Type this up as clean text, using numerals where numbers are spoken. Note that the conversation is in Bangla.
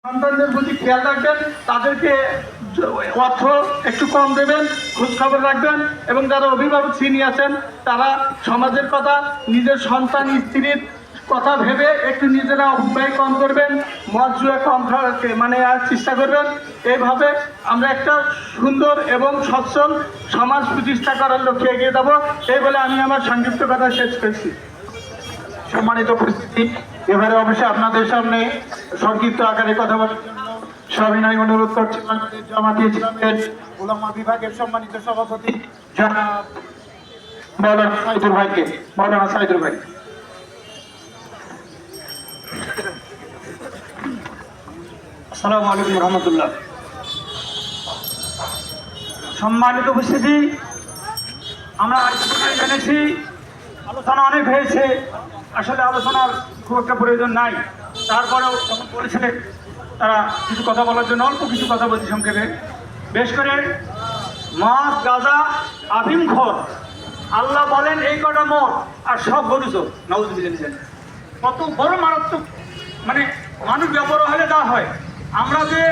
সন্তানদের প্রতি খেয়াল রাখবেন, তাদেরকে অর্থ একটু কম দেবেন, খোঁজখবর রাখবেন এবং যারা অভিভাবক শ্রেণী আছেন তারা সমাজের কথা, নিজের সন্তান স্ত্রীর কথা ভেবে একটু নিজেরা ব্যয় কম করবেন, মদ জুয়া কম আর চেষ্টা করবেন। এইভাবে আমরা একটা সুন্দর এবং সচ্ছল সমাজ প্রতিষ্ঠা করার লক্ষ্যে এগিয়ে যাবো, এই বলে আমি আমার সংক্ষিপ্ত কথা শেষ করছি। সম্মানিত উপস্থিতি, এবারে অবশ্যই আপনাদের সামনে সংক্ষিপ্ত আকারে কথা বলার জন্য সবিনয় অনুরোধ করছি বাংলাদেশ জামাতে ইসলামের উলামা বিভাগের সম্মানিত সভাপতি জনাব মাওলানা সাইদুর ভাইকে। মাওলানা সাইদুর ভাই। আসসালামু আলাইকুম রহমতুল্লাহ। সম্মানিত উপস্থিতি, আমরা জেনেছি আলোচনা অনেক হয়েছে, আসলে আলোচনার খুব একটা প্রয়োজন নাই, তারপরেও যখন বলেছে তারা কিছু কথা বলার জন্য অল্প কিছু কথা বলছি সংক্ষেপে। বেশ করে মদ, গাঁজা, আফিমখোর, আল্লাহ বলেন এই কটা মদ আর সব গরুচোর, নাউজুবিল্লাহ। কত বড় মারাত্মক, মানুষ ব্যবহার হলে যা হয়। আমরা যে